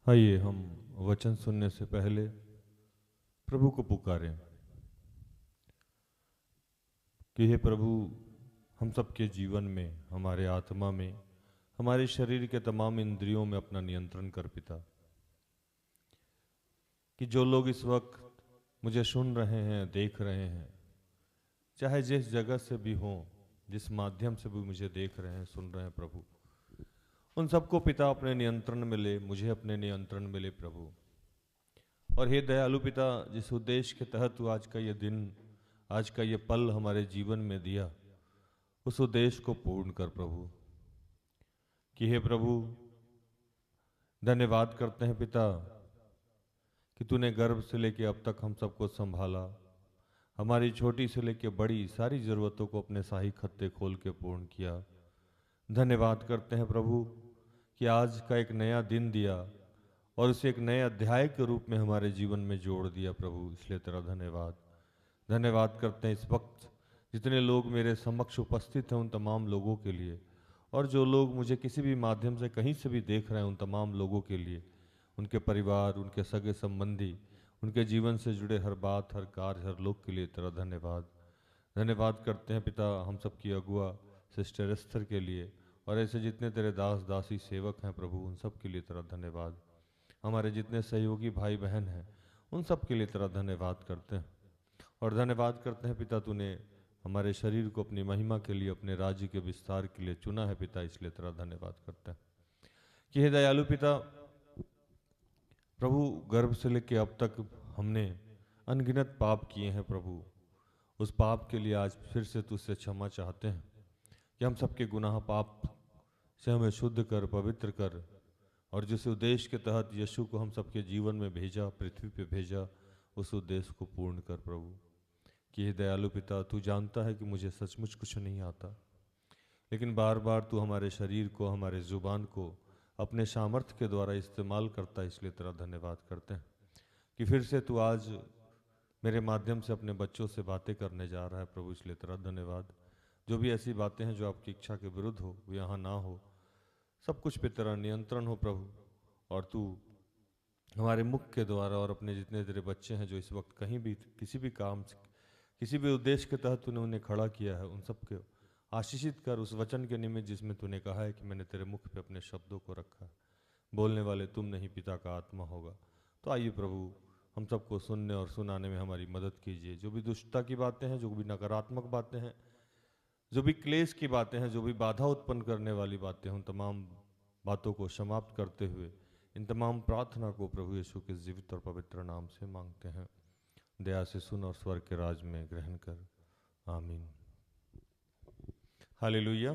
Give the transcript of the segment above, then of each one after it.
आइए हम वचन सुनने से पहले प्रभु को पुकारें कि हे प्रभु, हम सबके जीवन में, हमारे आत्मा में, हमारे शरीर के तमाम इंद्रियों में अपना नियंत्रण कर पिता। कि जो लोग इस वक्त मुझे सुन रहे हैं, देख रहे हैं, चाहे जिस जगह से भी हों, जिस माध्यम से भी मुझे देख रहे हैं, सुन रहे हैं प्रभु, उन सबको पिता अपने नियंत्रण में ले, मुझे अपने नियंत्रण में ले प्रभु। और हे दयालु पिता, जिस उद्देश्य के तहत तू आज का ये दिन, आज का ये पल हमारे जीवन में दिया, उस उद्देश्य को पूर्ण कर प्रभु। कि हे प्रभु, धन्यवाद करते हैं पिता कि तूने गर्भ से लेके अब तक हम सबको संभाला, हमारी छोटी से लेके बड़ी सारी ज़रूरतों को अपने शाही खत्ते खोल के पूर्ण किया। धन्यवाद करते हैं प्रभु कि आज का एक नया दिन दिया और उसे एक नए अध्याय के रूप में हमारे जीवन में जोड़ दिया प्रभु, इसलिए तेरा धन्यवाद। धन्यवाद करते हैं इस वक्त जितने लोग मेरे समक्ष उपस्थित हैं उन तमाम लोगों के लिए, और जो लोग मुझे किसी भी माध्यम से कहीं से भी देख रहे हैं उन तमाम लोगों के लिए, उनके परिवार, उनके सगे संबंधी, उनके जीवन से जुड़े हर बात, हर कार्य, हर लोग के लिए तेरा धन्यवाद। धन्यवाद करते हैं पिता हम सबकी अगुआ सिस्टर एस्थर के लिए, और ऐसे जितने तेरे दास दासी सेवक हैं प्रभु, उन सब के लिए तेरा धन्यवाद। हमारे जितने सहयोगी भाई बहन हैं उन सब के लिए तेरा धन्यवाद करते हैं। और धन्यवाद करते हैं पिता, तूने हमारे शरीर को अपनी महिमा के लिए, अपने राज्य के विस्तार के लिए चुना है पिता, इसलिए तेरा धन्यवाद करते हैं। कि हे दयालु पिता प्रभु, गर्भ से लेकर अब तक हमने अनगिनत पाप किए हैं प्रभु, उस पाप के लिए आज फिर से तुझसे क्षमा चाहते हैं कि हम सबके गुनाह पाप से हमें शुद्ध कर, पवित्र कर, और जिस उद्देश्य के तहत यीशु को हम सबके जीवन में भेजा, पृथ्वी पे भेजा, उस उद्देश्य को पूर्ण कर प्रभु। कि हे दयालु पिता, तू जानता है कि मुझे सचमुच कुछ नहीं आता, लेकिन बार बार तू हमारे शरीर को, हमारे ज़ुबान को अपने सामर्थ्य के द्वारा इस्तेमाल करता है, इसलिए तेरा धन्यवाद करते हैं। कि फिर से तू आज मेरे माध्यम से अपने बच्चों से बातें करने जा रहा है प्रभु, इसलिए तेरा धन्यवाद। जो भी ऐसी बातें हैं जो आपकी इच्छा के विरुद्ध हो, वो यहाँ ना हो, सब कुछ पे तेरा नियंत्रण हो प्रभु। और तू हमारे मुख के द्वारा और अपने जितने तेरे बच्चे हैं जो इस वक्त कहीं भी, किसी भी काम से, किसी भी उद्देश्य के तहत तूने उन्हें खड़ा किया है, उन सबके आशीषित कर उस वचन के निमित्त जिसमें तूने कहा है कि मैंने तेरे मुख पे अपने शब्दों को रखा है, बोलने वाले तुम नहीं पिता का आत्मा होगा। तो आइए प्रभु, हम सबको सुनने और सुनाने में हमारी मदद कीजिए। जो भी दुष्टता की बातें हैं, जो भी नकारात्मक बातें हैं, जो भी क्लेश की बातें हैं, जो भी बाधा उत्पन्न करने वाली बातें हैं, उन तमाम बातों को समाप्त करते हुए इन तमाम प्रार्थना को प्रभु यीशु के जीवित और पवित्र नाम से मांगते हैं। दया से सुन और स्वर्ग के राज में ग्रहण कर, आमीन। हालेलुया।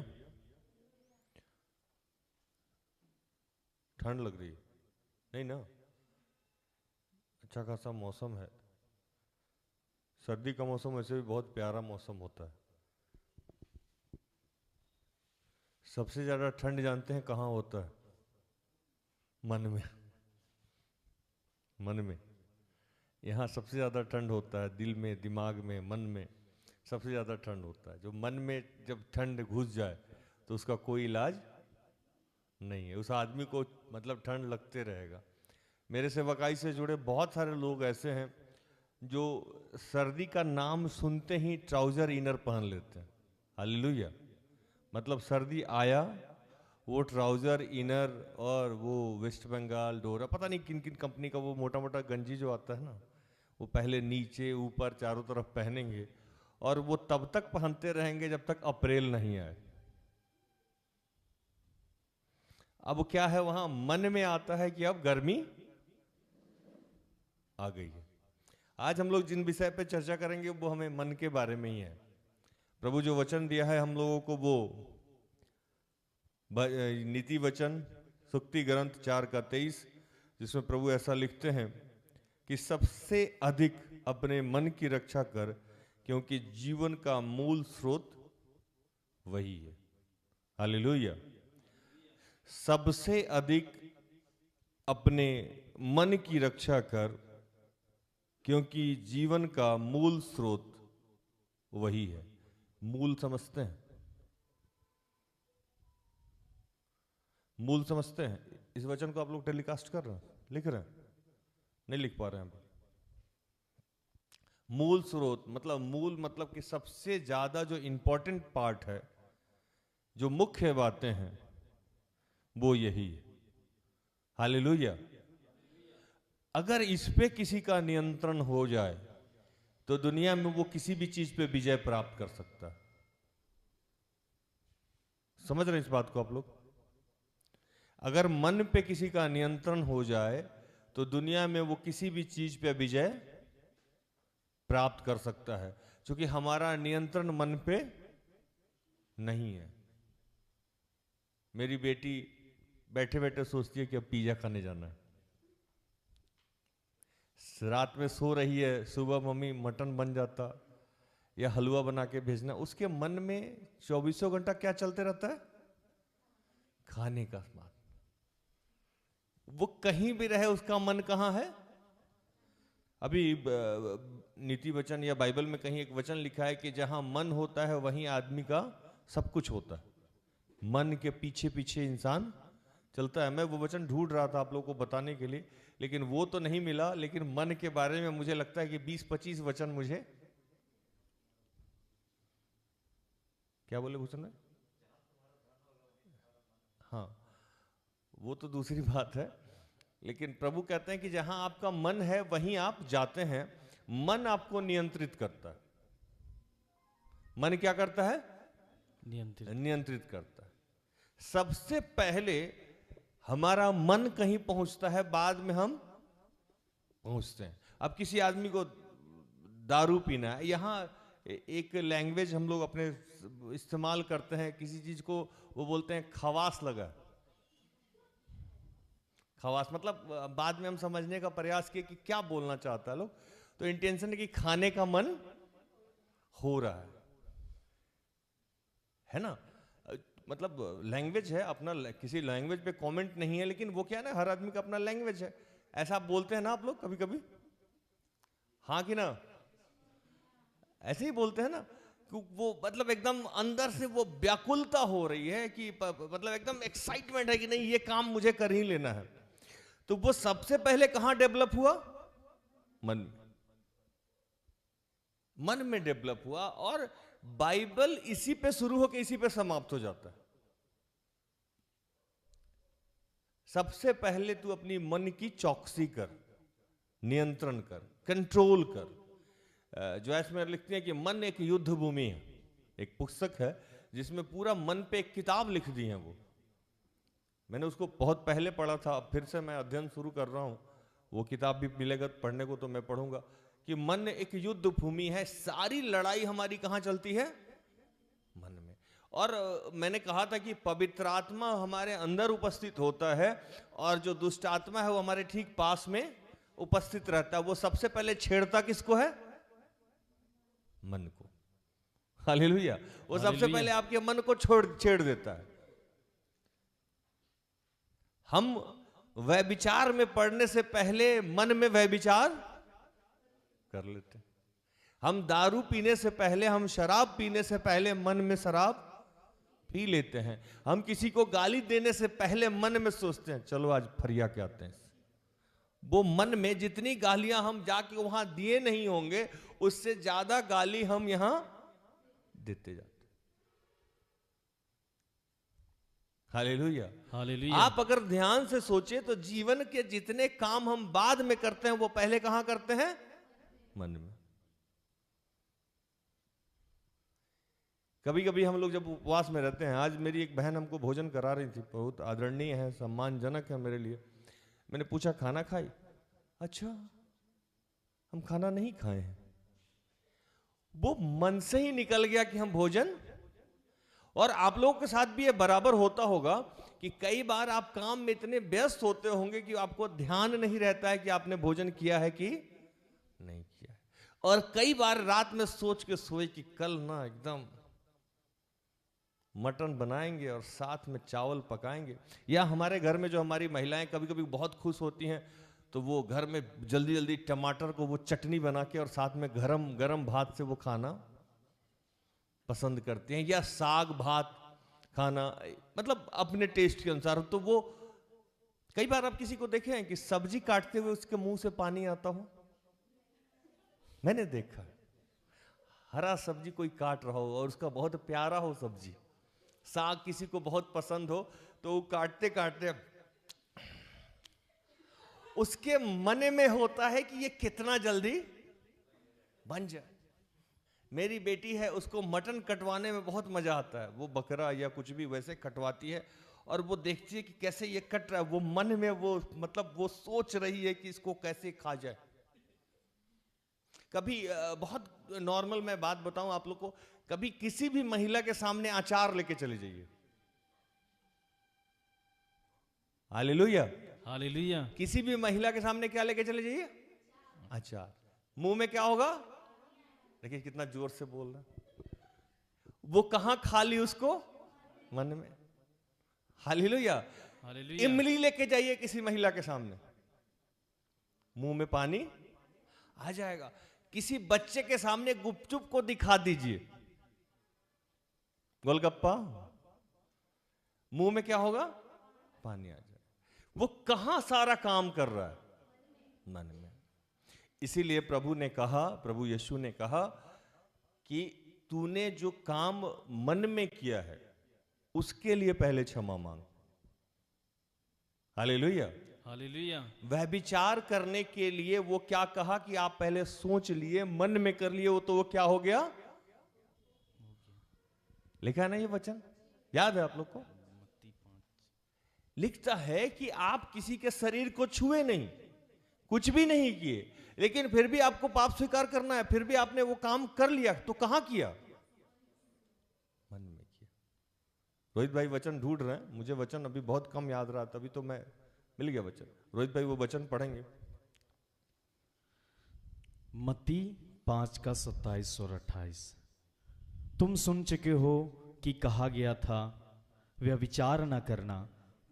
ठंड लग रही है? नहीं ना? अच्छा खासा मौसम है। सर्दी का मौसम वैसे भी बहुत प्यारा मौसम होता है। सबसे ज़्यादा ठंड जानते हैं कहाँ होता है? मन में। मन में। यहाँ सबसे ज़्यादा ठंड होता है, दिल में, दिमाग में, मन में सबसे ज़्यादा ठंड होता है। जो मन में जब ठंड घुस जाए तो उसका कोई इलाज नहीं है, उस आदमी को मतलब ठंड लगते रहेगा। मेरे सेवकाई से जुड़े बहुत सारे लोग ऐसे हैं जो सर्दी का नाम सुनते ही ट्राउजर इनर पहन लेते हैं। हालेलुया। मतलब सर्दी आया, वो ट्राउजर इनर और वो वेस्ट बंगाल डोरा, पता नहीं किन किन कंपनी का वो मोटा मोटा गंजी जो आता है ना, वो पहले नीचे ऊपर चारों तरफ पहनेंगे, और वो तब तक पहनते रहेंगे जब तक अप्रैल नहीं आए। अब क्या है, वहां मन में आता है कि अब गर्मी आ गई है। आज हम लोग जिन विषय पे चर्चा करेंगे वो हमें मन के बारे में ही है। प्रभु जो वचन दिया है हम लोगों को, वो नीति वचन सुक्ति ग्रंथ 4:23, जिसमें प्रभु ऐसा लिखते हैं कि सबसे अधिक अपने मन की रक्षा कर, क्योंकि जीवन का मूल स्रोत वही है। हालेलुया। सबसे अधिक अपने मन की रक्षा कर, क्योंकि जीवन का मूल स्रोत वही है। मूल समझते हैं? मूल समझते हैं? इस वचन को आप लोग टेलीकास्ट कर रहे हैं? लिख रहे हैं? नहीं लिख पा रहे हैं? मूल स्रोत मतलब कि सबसे ज्यादा जो इंपॉर्टेंट पार्ट है, जो मुख्य बातें हैं, वो यही है। हालेलुया। अगर इस पे किसी का नियंत्रण हो जाए तो दुनिया में वो किसी भी चीज पे विजय प्राप्त कर सकता है। समझ रहे हैं इस बात को आप लोग? अगर मन पे किसी का नियंत्रण हो जाए तो दुनिया में वो किसी भी चीज पे विजय प्राप्त कर सकता है, क्योंकि हमारा नियंत्रण मन पे नहीं है। मेरी बेटी बैठे बैठे सोचती है कि अब पिज्जा खाने जाना है, रात में सो रही है, सुबह मम्मी मटन बन जाता या हलवा बना के भेजना। उसके मन में 24 घंटा क्या चलते रहता है? खाने का सामान। वो कहीं भी रहे, उसका मन कहां है? अभी नीति वचन या बाइबल में कहीं एक वचन लिखा है कि जहां मन होता है वहीं आदमी का सब कुछ होता है। मन के पीछे पीछे इंसान चलता है। मैं वो वचन ढूंढ रहा था आप लोगों को बताने के लिए, लेकिन वो तो नहीं मिला। लेकिन मन के बारे में मुझे लगता है कि 20-25 वचन मुझे, क्या बोले भूषण में? हाँ, वो तो दूसरी बात है, लेकिन प्रभु कहते हैं कि जहां आपका मन है वहीं आप जाते हैं। मन आपको नियंत्रित करता है। मन क्या करता है? नियंत्रित करता है। सबसे पहले हमारा मन कहीं पहुंचता है, बाद में हम पहुंचते हैं। अब किसी आदमी को दारू पीना है, यहां एक लैंग्वेज हम लोग अपने इस्तेमाल करते हैं किसी चीज को, वो बोलते हैं खवास लगा। खवास मतलब बाद में हम समझने का प्रयास किए कि क्या बोलना चाहता है लोग। तो इंटेंशन है कि खाने का मन हो रहा है ना। मतलब लैंग्वेज है अपना, किसी लैंग्वेज पे कमेंट नहीं है, लेकिन वो क्या है ना, हर आदमी का अपना लैंग्वेज है। ऐसा आप बोलते हैं ना आप लोग कभी कभी, हाँ कि ना? ऐसे ही बोलते हैं ना। वो मतलब एकदम अंदर से वो व्याकुलता हो रही है कि मतलब एकदम एक्साइटमेंट है कि नहीं ये काम मुझे कर ही लेना है। तो वो सबसे पहले कहां डेवलप हुआ? मन में डेवलप हुआ। और बाइबल इसी पे शुरू होकर इसी पे समाप्त हो जाता है। सबसे पहले तू अपनी मन की चौकसी कर, नियंत्रण कर, कंट्रोल कर। जॉयस मेयर लिखती हैं कि मन एक युद्ध भूमि है। एक पुस्तक है जिसमें पूरा मन पे एक किताब लिख दी है। वो मैंने उसको बहुत पहले पढ़ा था, अब फिर से मैं अध्ययन शुरू कर रहा हूं। वो किताब भी मिलेगा पढ़ने को तो मैं पढ़ूंगा कि मन एक युद्ध भूमि है। सारी लड़ाई हमारी कहां चलती है? मन में। और मैंने कहा था कि पवित्र आत्मा हमारे अंदर उपस्थित होता है और जो दुष्ट आत्मा है वो हमारे ठीक पास में उपस्थित रहता है। वो सबसे पहले छेड़ता किसको है? मन को। हालेलुया। वो सबसे पहले आपके मन को छेड़ देता है। हम व्यभिचार में पड़ने से पहले मन में व्यभिचार कर लेते हैं। हम दारू पीने से पहले, हम शराब पीने से पहले मन में शराब पी लेते हैं। हम किसी को गाली देने से पहले मन में सोचते हैं चलो आज फरिया के आते हैं। वो मन में जितनी गालियां हम जाके वहां दिए नहीं होंगे, उससे ज्यादा गाली हम यहां देते जाते। हालेलुया। हालेलुया। आप अगर ध्यान से सोचे तो जीवन के जितने काम हम बाद में करते हैं वो पहले कहां करते हैं? मन में। कभी कभी हम लोग जब उपवास में रहते हैं, आज मेरी एक बहन हमको भोजन करा रही थी, बहुत आदरणीय है, सम्मानजनक है मेरे लिए। मैंने पूछा खाना खाई? अच्छा, हम खाना नहीं खाए हैं। वो मन से ही निकल गया कि हम भोजन। और आप लोगों के साथ भी ये बराबर होता होगा कि कई बार आप काम में इतने व्यस्त होते होंगे कि आपको ध्यान नहीं रहता है कि आपने भोजन किया है कि नहीं किया है। और कई बार रात में सोच के सोए कि कल ना एकदम मटन बनाएंगे और साथ में चावल पकाएंगे। या हमारे घर में जो हमारी महिलाएं कभी कभी बहुत खुश होती हैं तो वो घर में जल्दी जल्दी टमाटर को वो चटनी बना के और साथ में गरम गरम भात से वो खाना पसंद करते हैं, या साग भात खाना, मतलब अपने टेस्ट के अनुसार। तो वो कई बार आप किसी को देखे हैं कि सब्जी काटते हुए उसके मुंह से पानी आता हो? मैंने देखा। हरा सब्जी कोई काट रहा हो और उसका बहुत प्यारा हो सब्जी, साग किसी को बहुत पसंद हो, तो वो काटते काटते उसके मन में होता है कि ये कितना जल्दी बन जाए। मेरी बेटी है, उसको मटन कटवाने में बहुत मजा आता है। वो बकरा या कुछ भी वैसे कटवाती है और वो देखती है कि कैसे ये कट रहा है। वो मन में वो मतलब वो सोच रही है कि इसको कैसे खा जाए। कभी बहुत नॉर्मल मैं बात बताऊं आप लोग को, कभी किसी भी महिला के सामने अचार लेके चले जाइए। Hallelujah, hallelujah. किसी भी महिला के सामने क्या लेके चले जाइए? अचार। मुंह में क्या होगा? देखिए कितना जोर से बोल रहा है। वो कहां खा ली उसको? मन में। हालेलुया। हालेलुया। इमली लेके जाइए किसी महिला के सामने, मुंह में पानी आ जाएगा। किसी बच्चे के सामने गुपचुप को दिखा दीजिए, गोलगप्पा, मुंह में क्या होगा? पानी आ जाएगा। वो कहां सारा काम कर रहा है? मन में। इसीलिए प्रभु ने कहा, प्रभु यीशु ने कहा कि तूने जो काम मन में किया है उसके लिए पहले क्षमा मांग। हालेलुया। हालेलुया। वह विचार करने के लिए वो क्या कहा कि आप पहले सोच लिए, मन में कर लिए, वो तो वो क्या हो गया? लिखा है ना ये वचन, याद है आप लोग को? लिखता है कि आप किसी के शरीर को छुए नहीं, कुछ भी नहीं किए, लेकिन फिर भी आपको पाप स्वीकार करना है, फिर भी आपने वो काम कर लिया। तो कहां किया? मन में किया। रोहित भाई वचन ढूंढ रहे हैं, मुझे वचन अभी बहुत कम याद रहा, तभी तो मैं मिल गया वचन। रोहित भाई वो वचन पढ़ेंगे। मत्ती 5:27 और 28। तुम सुन चुके हो कि कहा गया था, व्यभिचार न करना,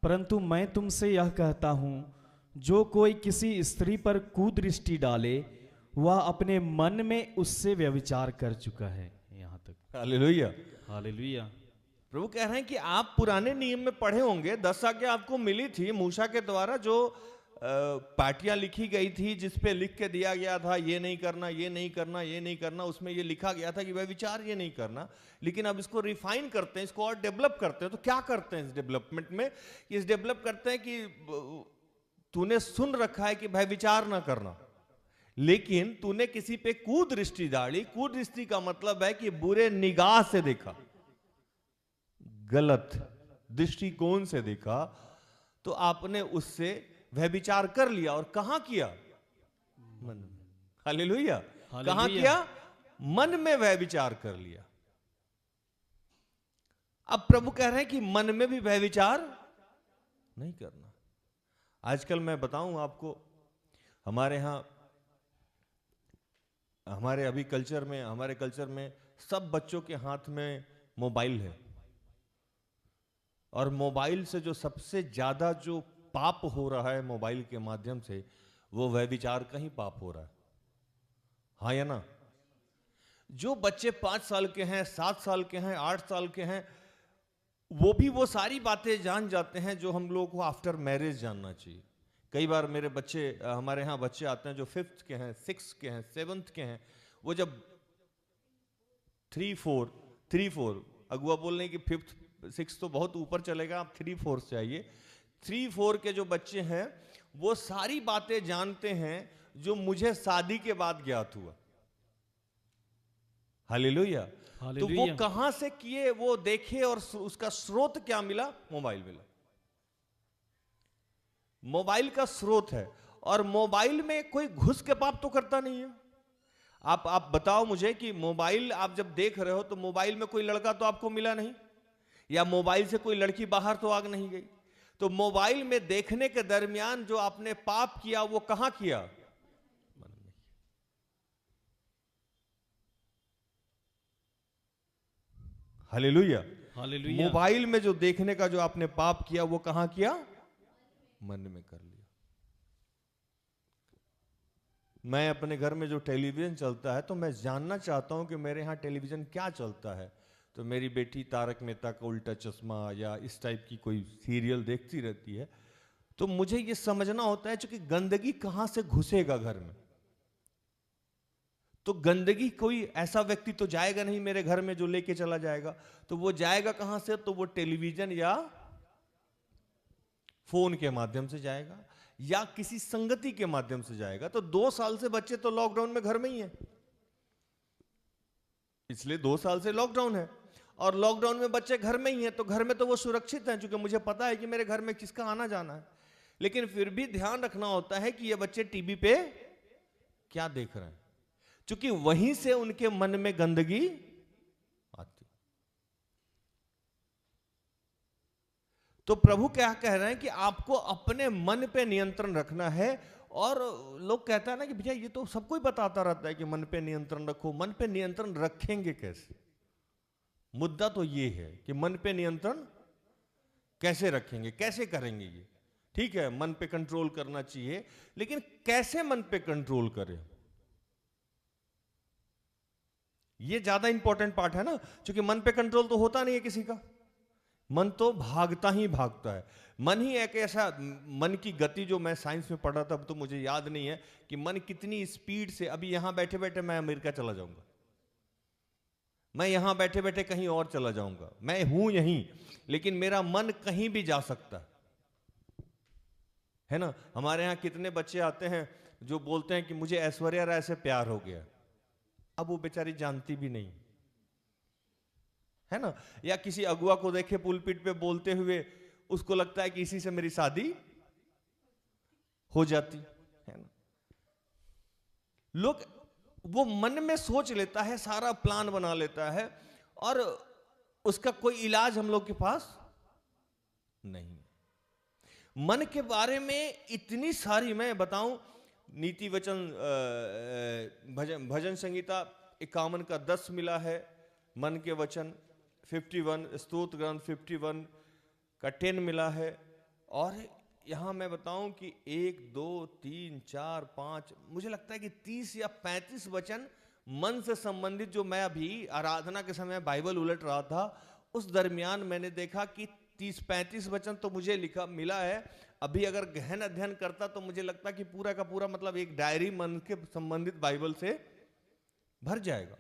परंतु मैं तुमसे यह कहता हूं, जो कोई किसी स्त्री पर कुदृष्टि डाले, वह अपने मन में उससे व्यभिचार कर चुका है। यहां तक। हालेलुया। हालेलुया। प्रभु कह रहे हैं कि आप पुराने नियम में पढ़े होंगे, 10 आज्ञा आपको मिली थी मूसा के द्वारा, जो पाटियां लिखी गई थी जिसपे लिख के दिया गया था ये नहीं करना, ये नहीं करना, ये नहीं करना। उसमें ये लिखा गया था कि वह विचार ये नहीं करना। लेकिन अब इसको रिफाइन करते हैं, इसको और डेवलप करते हैं। तो क्या करते हैं इस डेवलपमेंट में? इस डेवलप करते हैं कि तूने सुन रखा है कि भय विचार ना करना, लेकिन तूने किसी पे कुदृष्टि डाली। कुदृष्टि का मतलब है कि बुरे निगाह से देखा, गलत दृष्टिकोण से देखा, तो आपने उससे व्यभिचार कर लिया। और कहां किया? मन में। हालेलुया। कहां किया? मन में व्यभिचार कर लिया। अब प्रभु कह रहे हैं कि मन में भी व्यभिचार नहीं करना। आजकल मैं बताऊं आपको, हमारे यहां, हमारे अभी कल्चर में, हमारे कल्चर में सब बच्चों के हाथ में मोबाइल है, और मोबाइल से जो सबसे ज्यादा जो पाप हो रहा है मोबाइल के माध्यम से, वो व्यभिचार का ही पाप हो रहा है। हाँ या ना? जो बच्चे 5 साल के हैं, 7 साल के हैं, 8 साल के हैं, वो भी वो सारी बातें जान जाते हैं जो हम लोगों को आफ्टर मैरिज जानना चाहिए। कई बार मेरे बच्चे, हमारे यहाँ बच्चे आते हैं जो 5th के हैं, 6th के हैं, 7th के हैं। वो जब 3-4 अगुआ बोल रहे हैं कि 5th 6th तो बहुत ऊपर चलेगा, आप 3-4 से आइए। 3-4 के जो बच्चे हैं वो सारी बातें जानते हैं जो मुझे शादी के बाद ज्ञात हुआ। हालेलुया। तो वो कहां से किए, वो देखे, और उसका स्रोत क्या मिला? मोबाइल मिला। मोबाइल का स्रोत है, और मोबाइल में कोई घुस के पाप तो करता नहीं है। आप बताओ मुझे कि मोबाइल आप जब देख रहे हो तो मोबाइल में कोई लड़का तो आपको मिला नहीं, या मोबाइल से कोई लड़की बाहर तो आग नहीं गई। तो मोबाइल में देखने के दरमियान जो आपने पाप किया वो कहां किया? मन में। हालेलुया। हालेलुया। मोबाइल में जो देखने का जो आपने पाप किया वो कहां किया? मन में कर लिया। मैं अपने घर में जो टेलीविजन चलता है तो मैं जानना चाहता हूं कि मेरे यहां टेलीविजन क्या चलता है। तो मेरी बेटी तारक मेहता का उल्टा चश्मा या इस टाइप की कोई सीरियल देखती रहती है, तो मुझे ये समझना होता है कि गंदगी कहां से घुसेगा घर में। तो गंदगी कोई ऐसा व्यक्ति तो जाएगा नहीं मेरे घर में जो लेके चला जाएगा, तो वो जाएगा कहां से? तो वो टेलीविजन या फोन के माध्यम से जाएगा या किसी संगति के माध्यम से जाएगा। तो 2 साल से बच्चे तो लॉकडाउन में घर में ही हैं, इसलिए 2 साल से लॉकडाउन है और लॉकडाउन में बच्चे घर में ही हैं, तो घर में तो वो सुरक्षित हैं, क्योंकि मुझे पता है कि मेरे घर में किसका आना जाना है। लेकिन फिर भी ध्यान रखना होता है कि ये बच्चे टीवी पे क्या देख रहे हैं, क्योंकि वहीं से उनके मन में गंदगी आती। तो प्रभु क्या कह रहे हैं कि आपको अपने मन पे नियंत्रण रखना है। और लोग कहता है ना कि भैया ये तो सबको ही बताता रहता है कि मन पे नियंत्रण रखो। मन पे नियंत्रण रखेंगे कैसे? मुद्दा तो ये है कि मन पे नियंत्रण कैसे रखेंगे, कैसे करेंगे। ये ठीक है, मन पे कंट्रोल करना चाहिए, लेकिन कैसे मन पे कंट्रोल करें, ये ज्यादा इंपॉर्टेंट पार्ट है ना। क्योंकि मन पे कंट्रोल तो होता नहीं है किसी का, मन तो भागता ही भागता है। मन ही एक ऐसा, मन की गति जो मैं साइंस में पढ़ा था, अब तो मुझे याद नहीं है कि मन कितनी स्पीड से, अभी यहां बैठे बैठे मैं अमेरिका चला जाऊंगा, मैं यहां बैठे बैठे कहीं और चला जाऊंगा, मैं हूं यहीं, लेकिन मेरा मन कहीं भी जा सकता है ना। हमारे यहां कितने बच्चे आते हैं जो बोलते हैं कि मुझे ऐश्वर्या राय से प्यार हो गया, अब वो बेचारी जानती भी नहीं है ना। या किसी अगुआ को देखे पुलपिट पे बोलते हुए, उसको लगता है कि इसी से मेरी शादी हो जाती है ना। लोग वो मन में सोच लेता है, सारा प्लान बना लेता है, और उसका कोई इलाज हम लोग के पास नहीं। मन के बारे में इतनी सारी, मैं बताऊं, नीति वचन भजन संहिता 51 का 10 मिला है, मन के वचन 51, स्तोत्र ग्रंथ 51 का 10 मिला है। और यहां मैं बताऊं कि 1 2 3 4 5, मुझे लगता है कि 30 या 35 वचन मन से संबंधित, जो मैं अभी आराधना के समय बाइबल उलट रहा था, उस दरमियान मैंने देखा कि 30-35 वचन तो मुझे लिखा मिला है। अभी अगर गहन अध्ययन करता तो मुझे लगता कि पूरा का पूरा मतलब एक डायरी मन के संबंधित बाइबल से भर जाएगा।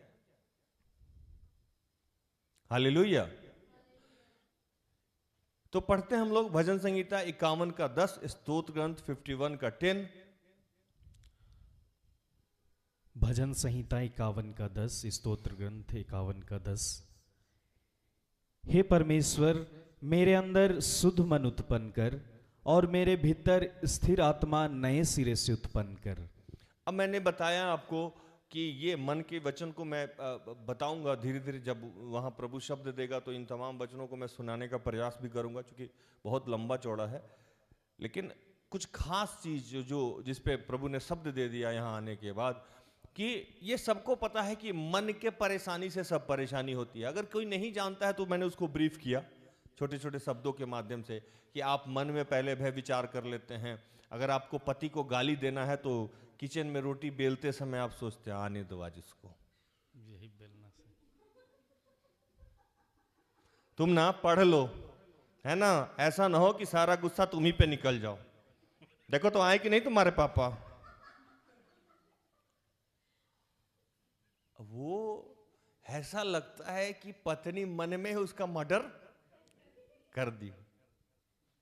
हालेलुया। तो पढ़ते हैं हम लोग भजन संहिता 51 का 10, स्तोत्र ग्रंथ 51 का 10। भजन संहिता 51 का 10, स्तोत्र ग्रंथ 51 का 10। हे परमेश्वर, मेरे अंदर शुद्ध मन उत्पन्न कर और मेरे भीतर स्थिर आत्मा नए सिरे से उत्पन्न कर। अब मैंने बताया आपको कि ये मन के वचन को मैं बताऊंगा धीरे धीरे, जब वहाँ प्रभु शब्द देगा तो इन तमाम वचनों को मैं सुनाने का प्रयास भी करूंगा, क्योंकि बहुत लंबा चौड़ा है। लेकिन कुछ खास चीज जो जिस पे प्रभु ने शब्द दे दिया यहाँ आने के बाद, कि ये सबको पता है कि मन के परेशानी से सब परेशानी होती है। अगर कोई नहीं जानता है तो मैंने उसको ब्रीफ किया छोटे छोटे शब्दों के माध्यम से, कि आप मन में पहले भय विचार कर लेते हैं। अगर आपको पति को गाली देना है तो किचन में रोटी बेलते समय आप सोचते हैं आने दो आज इसको, यही बेलना से तुम ना पढ़ लो, है ना, ऐसा ना हो कि सारा गुस्सा तुम ही पे निकल जाओ। देखो तो आए कि नहीं तुम्हारे पापा। वो ऐसा लगता है कि पत्नी मन में उसका मर्डर कर दी,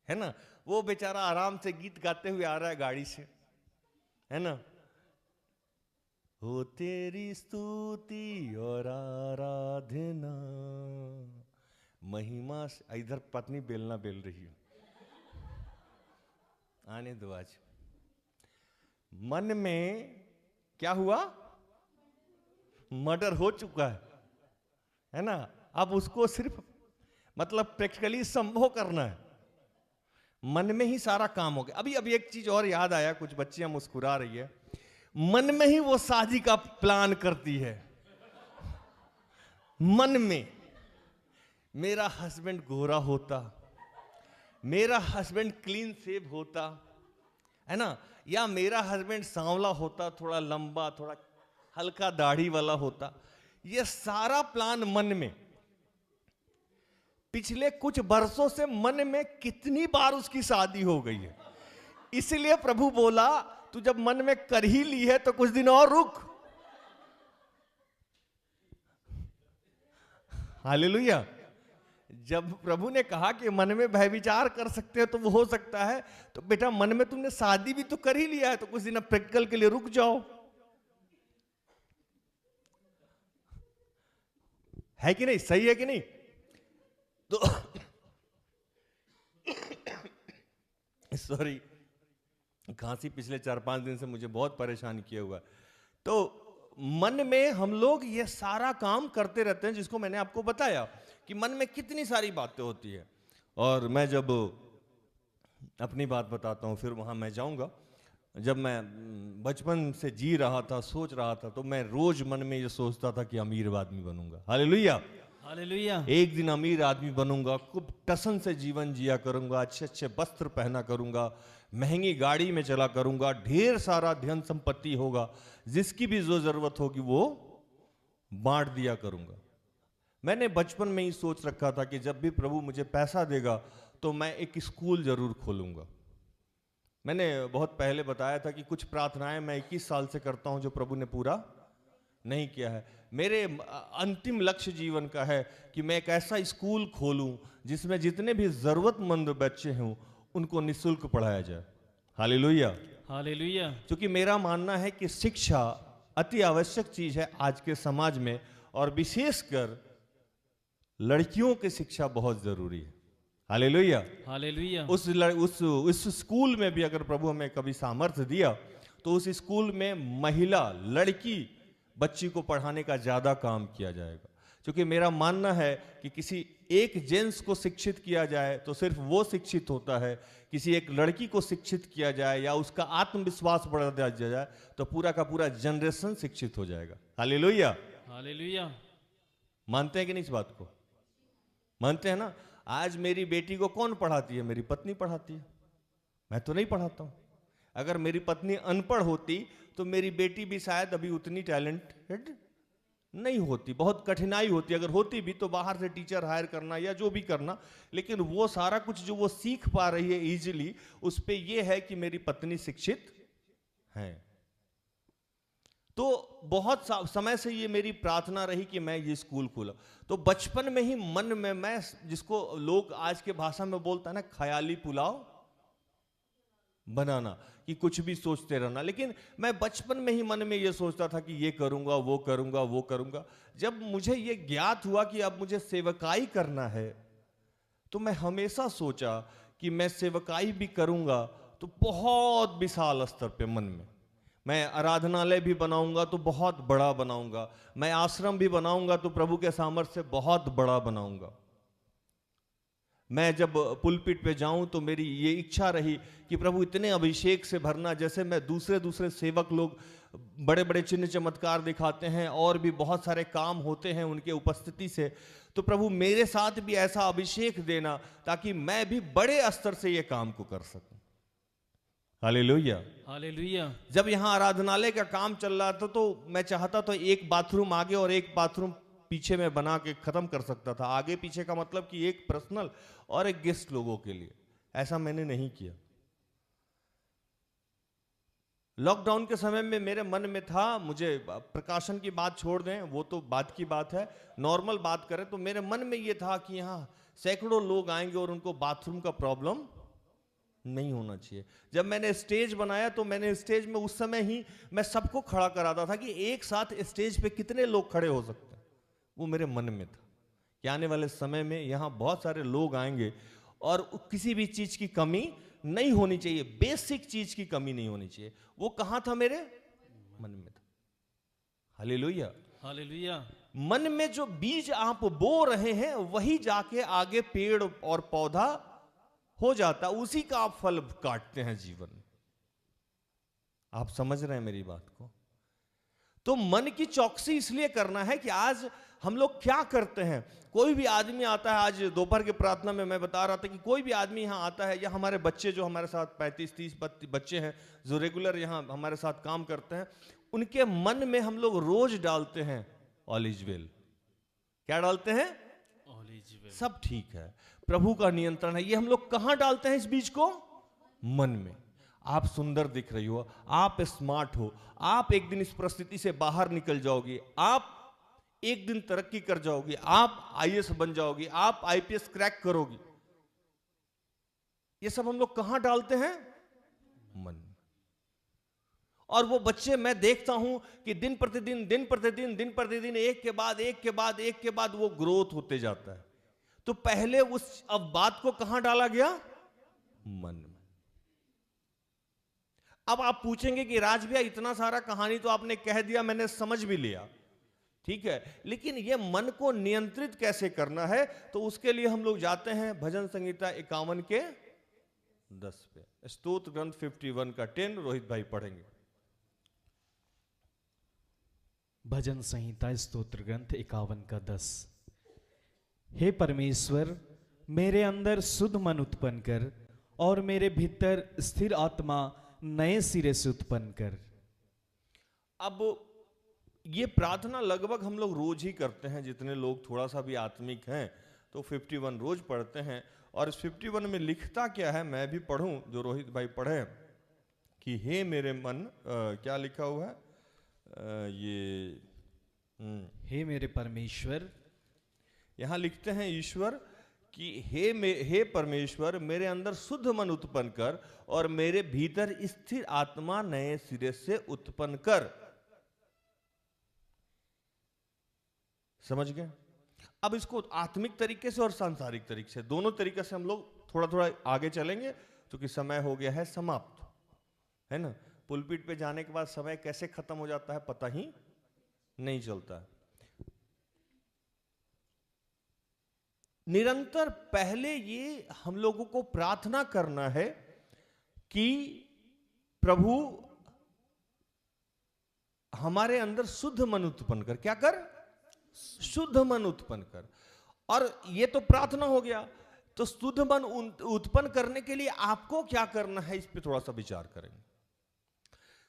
है ना। वो बेचारा आराम से गीत गाते हुए आ रहा है गाड़ी से, है ना, हो तेरी स्तुति और आराधना महिमा से, इधर पत्नी बेलना बेल रही है, आने दो आज। मन में क्या हुआ? मर्डर हो चुका है ना। अब उसको सिर्फ मतलब प्रैक्टिकली संभव करना है, मन में ही सारा काम हो गया। अभी एक चीज और याद आया, कुछ बच्चियां मुस्कुरा रही है, मन में ही वो शादी का प्लान करती है। मन में मेरा हस्बैंड गोरा होता, मेरा हस्बैंड क्लीन शेव होता, है ना, या मेरा हस्बैंड सांवला होता, थोड़ा लंबा, थोड़ा हल्का दाढ़ी वाला होता। ये सारा प्लान मन में पिछले कुछ वर्षों से मन में कितनी बार उसकी शादी हो गई है, इसलिए प्रभु बोला तू जब मन में कर ही ली है तो कुछ दिन और रुक। हालेलुया। जब प्रभु ने कहा कि मन में भय विचार कर सकते हो तो वो हो सकता है, तो बेटा मन में तुमने शादी भी तो कर ही लिया है, तो कुछ दिन प्रैक्टिकल के लिए रुक जाओ। है कि नहीं? सही है कि नहीं? तो सॉरी, खांसी पिछले 4-5 दिन से मुझे बहुत परेशान किया हुआ। तो मन में हम लोग ये सारा काम करते रहते हैं, जिसको मैंने आपको बताया कि मन में कितनी सारी बातें होती है। और मैं जब अपनी बात बताता हूँ, फिर वहाँ मैं जाऊँगा। जब मैं बचपन से जी रहा था, सोच रहा था, तो मैं रोज मन में ये सोचता था कि अमीर आदमी बनूंगा। Hallelujah, hallelujah. एक दिन अमीर आदमी बनूंगा, खूब टसन से जीवन जिया करूंगा, अच्छे अच्छे वस्त्र पहना करूंगा, महंगी गाड़ी में चला करूंगा, ढेर सारा धन संपत्ति होगा, जिसकी भी जो जरूरत होगी वो बांट दिया करूंगा। मैंने बचपन में ही सोच रखा था कि जब भी प्रभु मुझे पैसा देगा तो मैं एक स्कूल जरूर खोलूंगा। मैंने बहुत पहले बताया था कि कुछ प्रार्थनाएं मैं 21 साल से करता हूं जो प्रभु ने पूरा नहीं किया है। मेरे अंतिम लक्ष्य जीवन का है कि मैं एक ऐसा स्कूल खोलूं जिसमें जितने भी जरूरतमंद बच्चे हों उनको निःशुल्क पढ़ाया जाए। Hallelujah, hallelujah. क्योंकि मेरा मानना है कि शिक्षा अति आवश्यक चीज है आज के समाज में, और विशेषकर लड़कियों की शिक्षा बहुत जरूरी है। Hallelujah, hallelujah. उस स्कूल में भी अगर प्रभु हमें कभी सामर्थ्य दिया तो उस स्कूल में महिला लड़की बच्ची को पढ़ाने का ज्यादा काम किया जाएगा। क्योंकि मेरा मानना है कि किसी एक जेंट्स को शिक्षित किया जाए तो सिर्फ वो शिक्षित होता है, किसी एक लड़की को शिक्षित किया जाए या उसका आत्मविश्वास बढ़ा दिया जाए तो पूरा का पूरा जनरेशन शिक्षित हो जाएगा। Hallelujah, hallelujah. मानते हैं कि नहीं इस बात को? मानते हैं ना? आज मेरी बेटी को कौन पढ़ाती है? मेरी पत्नी पढ़ाती है, मैं तो नहीं पढ़ाता हूं। अगर मेरी पत्नी अनपढ़ होती तो मेरी बेटी भी शायद अभी उतनी टैलेंटेड नहीं होती, बहुत कठिनाई होती। अगर होती भी तो बाहर से टीचर हायर करना या जो भी करना, लेकिन वो सारा कुछ जो वो सीख पा रही है इजीली, उस पे ये है कि मेरी पत्नी शिक्षित है। तो बहुत समय से ये मेरी प्रार्थना रही कि मैं ये स्कूल खोला। तो बचपन में ही मन में मैं, जिसको लोग आज के भाषा में बोलता है ना, ख्याली पुलाव बनाना, कि कुछ भी सोचते रहना। लेकिन मैं बचपन में ही मन में ये सोचता था कि ये करूंगा, वो करूंगा, वो करूंगा। जब मुझे ये ज्ञात हुआ कि अब मुझे सेवकाई करना है तो मैं हमेशा सोचा कि मैं सेवकाई भी करूंगा तो बहुत विशाल स्तर पे मन में, मैं आराधनालय भी बनाऊंगा तो बहुत बड़ा बनाऊंगा, मैं आश्रम भी बनाऊंगा तो प्रभु के सामर्थ्य से बहुत बड़ा बनाऊंगा। मैं जब पुलपिट पे जाऊं तो मेरी ये इच्छा रही कि प्रभु इतने अभिषेक से भरना, जैसे मैं दूसरे सेवक लोग बड़े बड़े चिन्ह चमत्कार दिखाते हैं और भी बहुत सारे काम होते हैं उनके उपस्थिति से, तो प्रभु मेरे साथ भी ऐसा अभिषेक देना ताकि मैं भी बड़े स्तर से ये काम को कर सकूं। Hallelujah, hallelujah. जब यहाँ आराधनालय का काम चल रहा था तो मैं चाहता था एक बाथरूम आगे और एक बाथरूम पीछे में बना के खत्म कर सकता था। आगे पीछे का मतलब कि एक पर्सनल और एक गेस्ट लोगों के लिए। ऐसा मैंने नहीं किया। लॉकडाउन के समय में मेरे मन में था, मुझे प्रकाशन की बात छोड़ दें, वो तो बात की बात है, नॉर्मल बात करें तो मेरे मन में ये था कि यहाँ सैकड़ों लोग आएंगे और उनको बाथरूम का प्रॉब्लम नहीं होना चाहिए। जब मैंने स्टेज बनाया तो मैंने स्टेज में उस समय ही मैं सबको खड़ा कराता था कि एक साथ स्टेज पे कितने लोग खड़े हो सकते हैं। वो मेरे मन में था कि आने वाले समय में यहाँ बहुत सारे लोग आएंगे और किसी भी चीज की कमी नहीं होनी चाहिए, बेसिक चीज की कमी नहीं होनी चाहिए। वो कहाँ था? मेरे मन में था। Hallelujah, hallelujah. मन में जो बीज आप बो रहे हैं वही जाके आगे पेड़ और पौधा हो जाता, उसी का आप फल काटते हैं जीवन में। आप समझ रहे हैं मेरी बात को? तो मन की चौकसी इसलिए करना है कि आज हम लोग क्या करते हैं। कोई भी आदमी आता है, आज दोपहर की प्रार्थना में मैं बता रहा था कि कोई भी आदमी यहाँ आता है, या हमारे बच्चे जो हमारे साथ 35-30 बच्चे हैं जो रेगुलर यहाँ हमारे साथ काम करते हैं, उनके मन में हम लोग रोज डालते हैं ऑलिव ऑयल। क्या डालते हैं? Olive oil. सब ठीक है, प्रभु का नियंत्रण है। ये हम लोग कहां डालते हैं इस बीज को? मन में। आप सुंदर दिख रही हो, आप स्मार्ट हो, आप एक दिन इस परिस्थिति से बाहर निकल जाओगे, आप एक दिन तरक्की कर जाओगे, आप आईएएस बन जाओगे, आप आईपीएस क्रैक करोगे। ये सब हम लोग कहां डालते हैं? मन। और वो बच्चे मैं देखता हूं कि दिन प्रतिदिन एक के बाद एक के बाद वो ग्रोथ होते जाता है। तो पहले उस अब बात को कहां डाला गया? मन में। अब आप पूछेंगे कि राज भैया इतना सारा कहानी तो आपने कह दिया, मैंने समझ भी लिया, ठीक है, लेकिन ये मन को नियंत्रित कैसे करना है? तो उसके लिए हम लोग जाते हैं भजन संहिता 51 के 10 पे, स्तोत्र ग्रंथ 51 का 10 रोहित भाई पढ़ेंगे। भजन संहिता स्तोत्र ग्रंथ 51 का 10। हे परमेश्वर, मेरे अंदर शुद्ध मन उत्पन्न कर और मेरे भीतर स्थिर आत्मा नए सिरे से उत्पन्न कर। अब ये प्रार्थना लगभग हम लोग रोज ही करते हैं, जितने लोग थोड़ा सा भी आत्मिक हैं तो 51 रोज पढ़ते हैं। और इस 51 में लिखता क्या है, मैं भी पढ़ूं जो रोहित भाई पढ़े, कि हे मेरे मन, क्या लिखा हुआ है हे मेरे परमेश्वर, यहां लिखते हैं ईश्वर कि हे परमेश्वर, मेरे अंदर शुद्ध मन उत्पन्न कर और मेरे भीतर स्थिर आत्मा नए सिरे से उत्पन्न कर। समझ गए? अब इसको आत्मिक तरीके से और सांसारिक तरीके से, दोनों तरीके से हम लोग थोड़ा थोड़ा आगे चलेंगे, क्योंकि समय हो गया है समाप्त, है ना। पुलपिट पे जाने के बाद समय कैसे खत्म हो जाता है पता ही नहीं चलता। निरंतर पहले ये हम लोगों को प्रार्थना करना है कि प्रभु हमारे अंदर शुद्ध मन उत्पन्न कर। क्या कर? शुद्ध मन उत्पन्न कर। और ये तो प्रार्थना हो गया, तो शुद्ध मन उत्पन्न करने के लिए आपको क्या करना है, इस पे थोड़ा सा विचार करेंगे।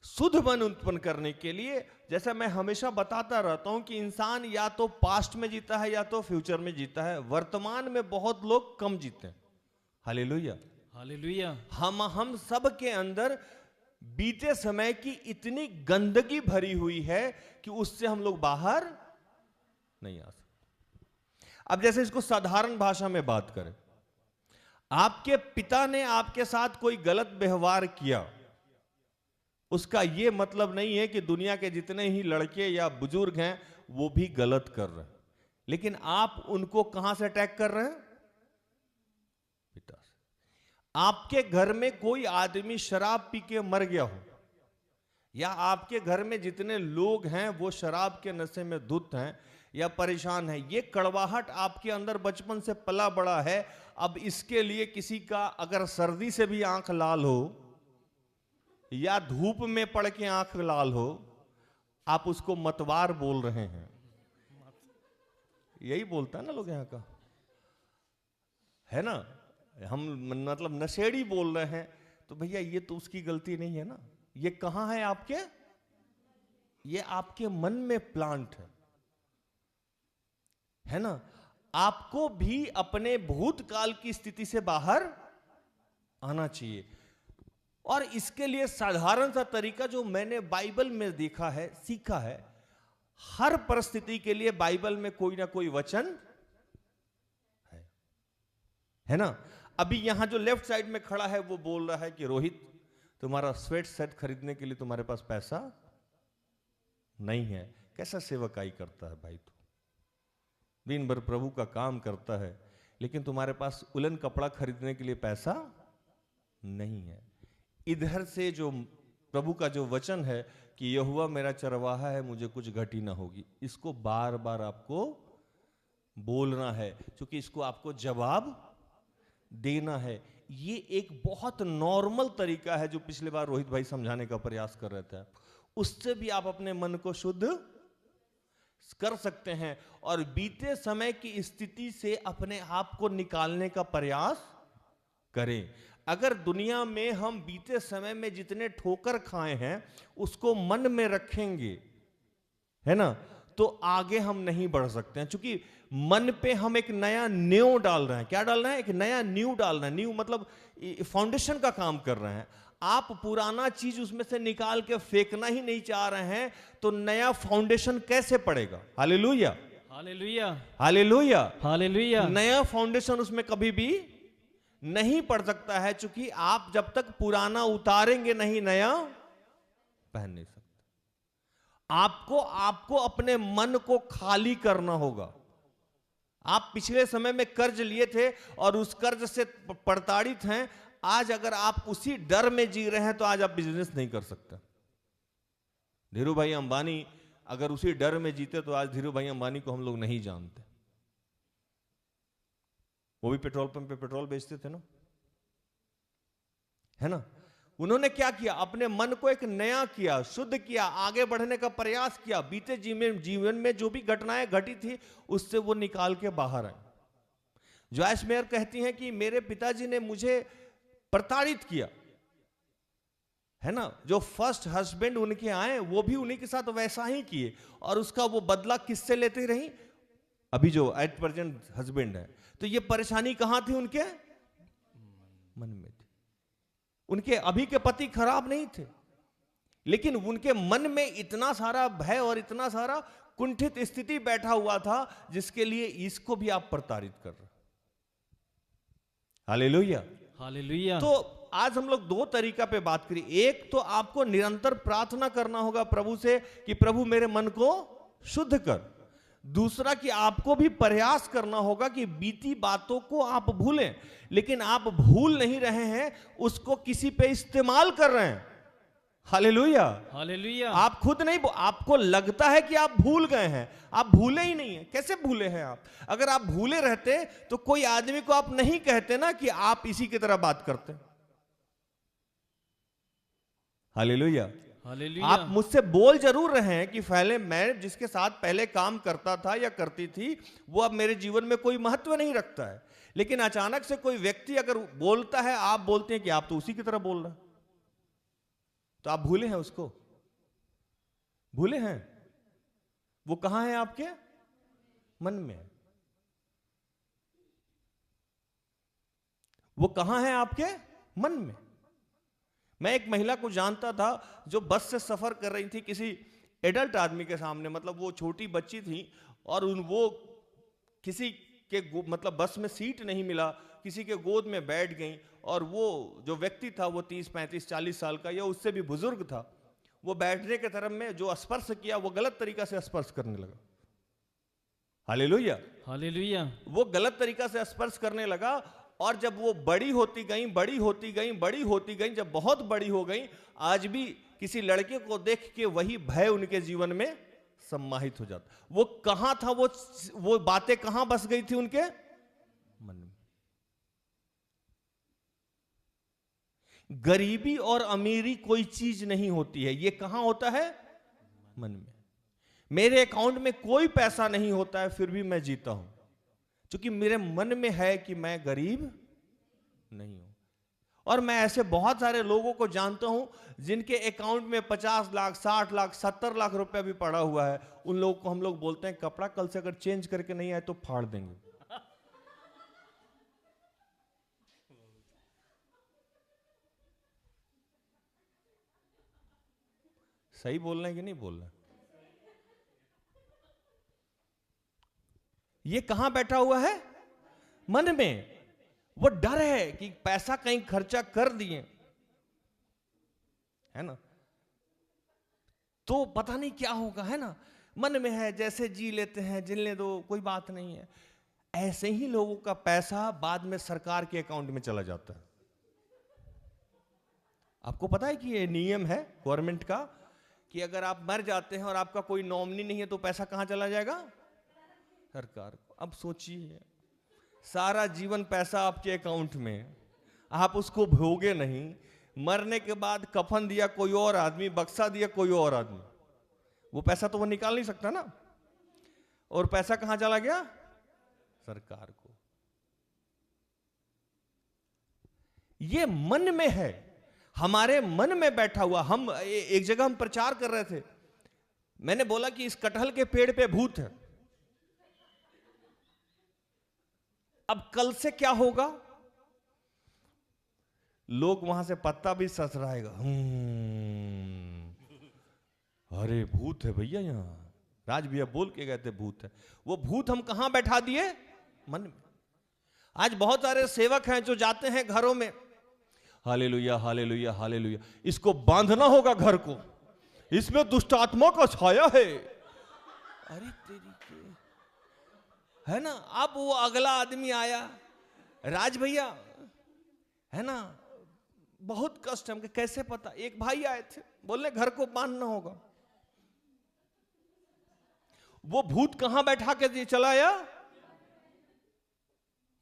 शुद्ध मन उत्पन्न करने के लिए, जैसा मैं हमेशा बताता रहता हूं कि इंसान या तो पास्ट में जीता है या तो फ्यूचर में जीता है। वर्तमान में बहुत लोग कम जीते हैं। Hallelujah, hallelujah. हम सब के अंदर बीते समय की इतनी गंदगी भरी हुई है कि उससे हम लोग बाहर नहीं आ सकते। अब जैसे इसको साधारण भाषा में बात करें, आपके पिता ने आपके साथ कोई गलत व्यवहार किया, उसका यह मतलब नहीं है कि दुनिया के जितने ही लड़के या बुजुर्ग हैं वो भी गलत कर रहे हैं, लेकिन आप उनको कहां से अटैक कर रहे हैं? पिता से। आपके घर में कोई आदमी शराब पी के मर गया हो, या आपके घर में जितने लोग हैं वो शराब के नशे में धुत हैं या परेशान है, ये कड़वाहट आपके अंदर बचपन से पला बड़ा है। अब इसके लिए किसी का अगर सर्दी से भी आंख लाल हो या धूप में पड़ के आंख लाल हो, आप उसको मतवार बोल रहे हैं। यही बोलता है ना लोग यहाँ का, है ना। हम मतलब नशेड़ी बोल रहे हैं, तो भैया ये तो उसकी गलती नहीं है ना। ये कहां है आपके? ये आपके मन में प्लांट है ना। आपको भी अपने भूतकाल की स्थिति से बाहर आना चाहिए। और इसके लिए साधारण सा तरीका जो मैंने बाइबल में देखा है, सीखा है, हर परिस्थिति के लिए बाइबल में कोई ना कोई वचन है ना। अभी यहां जो लेफ्ट साइड में खड़ा है वो बोल रहा है कि रोहित, तुम्हारा स्वेट सेट खरीदने के लिए तुम्हारे पास पैसा नहीं है। कैसा सेवकाई करता है भाई तू, दिन भर प्रभु का काम करता है, लेकिन तुम्हारे पास उलन कपड़ा खरीदने के लिए पैसा नहीं है। इधर से जो प्रभु का जो वचन है कि यहोवा मेरा चरवाहा है, मुझे कुछ घटी ना होगी, इसको बार बार आपको बोलना है, क्योंकि इसको आपको जवाब देना है। ये एक बहुत नॉर्मल तरीका है जो पिछले बार रोहित भाई समझाने का प्रयास कर रहे थे। उससे भी आप अपने मन को शुद्ध कर सकते हैं और बीते समय की स्थिति से अपने आप को निकालने का प्रयास करें। अगर दुनिया में हम बीते समय में जितने ठोकर खाए हैं उसको मन में रखेंगे, है ना, तो आगे हम नहीं बढ़ सकते हैं। क्योंकि मन पे हम एक नया नींव डाल रहे हैं। क्या डाल रहे हैं? एक नया नींव डाल रहे हैं। नींव मतलब फाउंडेशन का काम कर रहे हैं। आप पुराना चीज उसमें से निकाल के फेंकना ही नहीं चाह रहे हैं, तो नया फाउंडेशन कैसे पड़ेगा? Hallelujah, hallelujah, hallelujah, hallelujah. नया फाउंडेशन उसमें कभी भी नहीं पड़ सकता है, क्योंकि आप जब तक पुराना उतारेंगे नहीं, नया पहन नहीं सकते। आपको आपको अपने मन को खाली करना होगा। आप पिछले समय में कर्ज लिए थे और उस कर्ज से प्रताड़ित हैं। आज अगर आप उसी डर में जी रहे हैं तो आज आप बिजनेस नहीं कर सकते। धीरू भाई अंबानी अगर उसी डर में जीते तो आज धीरू भाई अंबानी को हम लोग नहीं जानते। वो भी पेट्रोल पंप पे पेट्रोल बेचते थे ना, है ना। उन्होंने क्या किया? अपने मन को एक नया किया, शुद्ध किया, आगे बढ़ने का प्रयास किया। बीते जीवन में जो भी घटनाएं घटी थी उससे वो निकाल के बाहर आए। जॉयस मेयर कहती हैं कि मेरे पिताजी ने मुझे प्रताड़ित किया, है ना। जो फर्स्ट हस्बैंड उनके आए वो भी उन्हीं के साथ वैसा ही किए, और उसका वो बदला किससे लेती रही? अभी जो एट प्रेजेंट हस्बैंड है। तो ये परेशानी कहां थी? उनके मन में थी। उनके अभी के पति खराब नहीं थे, लेकिन उनके मन में इतना सारा भय और इतना सारा कुंठित स्थिति बैठा हुआ था, जिसके लिए इसको भी आप प्रताड़ित कर रहे। Hallelujah, hallelujah. तो आज हम लोग दो तरीका पे बात करी। एक तो आपको निरंतर प्रार्थना करना होगा प्रभु से कि प्रभु मेरे मन को शुद्ध कर। दूसरा कि आपको भी प्रयास करना होगा कि बीती बातों को आप भूलें, लेकिन आप भूल नहीं रहे हैं, उसको किसी पे इस्तेमाल कर रहे हैं। Hallelujah, hallelujah. आप खुद नहीं, आपको लगता है कि आप भूल गए हैं, आप भूले ही नहीं है। कैसे भूले हैं आप? अगर आप भूले रहते तो कोई आदमी को आप नहीं कहते ना कि आप इसी की तरह बात करते। Hallelujah, hallelujah. आप मुझसे बोल जरूर रहे हैं कि पहले मैं जिसके साथ पहले काम करता था या करती थी वो अब मेरे जीवन में कोई महत्व नहीं रखता है। लेकिन अचानक से कोई व्यक्ति अगर बोलता है, आप बोलते हैं कि आप तो उसी की तरह बोल रहे हैं। तो आप भूले हैं उसको, भूले हैं। वो कहां है? आपके मन में। वो कहां है? आपके मन में। मैं एक महिला को जानता था जो बस से सफर कर रही थी किसी एडल्ट आदमी के सामने, मतलब वो छोटी बच्ची थी, और वो किसी के मतलब बस में सीट नहीं मिला, किसी के गोद में बैठ गई, और वो जो व्यक्ति था वो 30, 35, 40 साल का या उससे भी बुजुर्ग था। वो बैठने के तरफ में जो स्पर्श किया वो गलत तरीका से स्पर्श करने लगा। Hallelujah, hallelujah. वो गलत तरीका से स्पर्श करने लगा, और जब वो बड़ी होती गई, बड़ी होती गई, बड़ी होती गई, जब बहुत बड़ी हो गई, आज भी किसी लड़के को देख के वही भय उनके जीवन में सम्माहित हो जाता। वो कहां था? वो बातें कहां बस गई थी? उनके मन में। गरीबी और अमीरी कोई चीज नहीं होती है, ये कहां होता है? मन में। मेरे अकाउंट में कोई पैसा नहीं होता है, फिर भी मैं जीता हूं, क्योंकि मेरे मन में है कि मैं गरीब नहीं हूं। और मैं ऐसे बहुत सारे लोगों को जानता हूं जिनके अकाउंट में 50 लाख, 60 लाख, 70 लाख रुपया भी पड़ा हुआ है। उन लोगों को हम लोग बोलते हैं कपड़ा कल से अगर चेंज करके नहीं आए तो फाड़ देंगे। सही बोल रहे हैं कि नहीं बोल रहे? ये कहां बैठा हुआ है? मन में। वो डर है कि पैसा कहीं खर्चा कर दिए, है ना, तो पता नहीं क्या होगा, है ना। मन में है, जैसे जी लेते हैं, जिलने दो, कोई बात नहीं है। ऐसे ही लोगों का पैसा बाद में सरकार के अकाउंट में चला जाता है। आपको पता है कि ये नियम है गवर्नमेंट का कि अगर आप मर जाते हैं और आपका कोई नॉमिनी नहीं है तो पैसा कहां चला जाएगा? सरकार को। अब सोचिए, सारा जीवन पैसा आपके अकाउंट में, आप उसको भोगे नहीं, मरने के बाद कफन दिया कोई और आदमी, बक्सा दिया कोई और आदमी, वो पैसा तो वो निकाल नहीं सकता ना। और पैसा कहां चला गया? सरकार को। ये मन में है, हमारे मन में बैठा हुआ। हम एक जगह हम प्रचार कर रहे थे, मैंने बोला कि इस कटहल के पेड़ पे भूत है। अब कल से क्या होगा? लोग वहां से पत्ता भी ससराएगा। अरे भूत है भैया यहाँ। राज भैया बोल के गए थे भूत है। वो भूत हम कहां बैठा दिए? मन में। आज बहुत सारे सेवक हैं जो जाते हैं घरों में, हालेलुया हालेलुया हालेलुया, इसको बांधना होगा घर को, इसमें दुष्ट आत्मा का छाया है। अरे तेरी के, है ना। अब वो अगला आदमी आया, राज भैया, है ना, बहुत कष्ट है। कैसे पता? एक भाई आए थे, बोले घर को बांधना होगा। वो भूत कहां बैठा के दिए चला आया?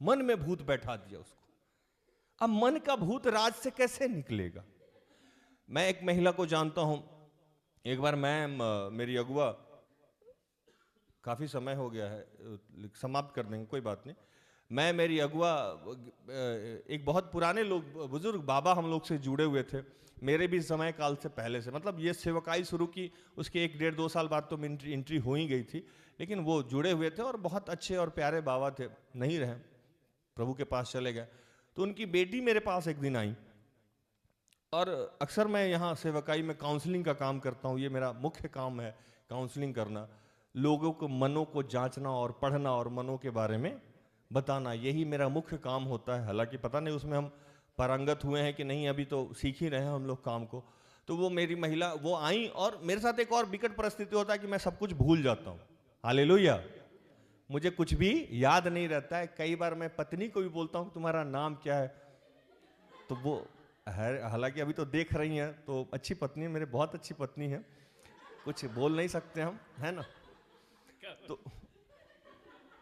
मन में भूत बैठा दिया उसको। अब मन का भूत राज से कैसे निकलेगा? मैं एक महिला को जानता हूं। एक बार मेरी अगुआ, काफी समय हो गया है, समाप्त कर देंगे, कोई बात नहीं। मेरी अगुआ, एक बहुत पुराने लोग, बुजुर्ग बाबा हम लोग से जुड़े हुए थे, मेरे भी समय काल से पहले से। मतलब ये सेवकाई शुरू की उसके 1-1.5-2 साल बाद तो एंट्री हो ही गई थी, लेकिन वो जुड़े हुए थे और बहुत अच्छे और प्यारे बाबा थे। नहीं रहे, प्रभु के पास चले गए। तो उनकी बेटी मेरे पास एक दिन आई, और अक्सर मैं यहाँ सेवकाई में काउंसलिंग का काम करता हूँ। ये मेरा मुख्य काम है, काउंसलिंग करना, लोगों को मनों को जांचना और पढ़ना और मनों के बारे में बताना, यही मेरा मुख्य काम होता है। हालांकि पता नहीं उसमें हम पारंगत हुए हैं कि नहीं, अभी तो सीख ही रहे हैं हम लोग काम को। तो वो मेरी महिला वो आई, और मेरे साथ एक और विकट परिस्थिति होता है कि मैं सब कुछ भूल जाता हूँ। हालेलुया, मुझे कुछ भी याद नहीं रहता है। कई बार मैं पत्नी को भी बोलता हूँ तुम्हारा नाम क्या है, तो वो है, हालांकि अभी तो देख रही हैं तो अच्छी पत्नी है मेरे, बहुत अच्छी पत्नी है, कुछ बोल नहीं सकते हम, है ना। तो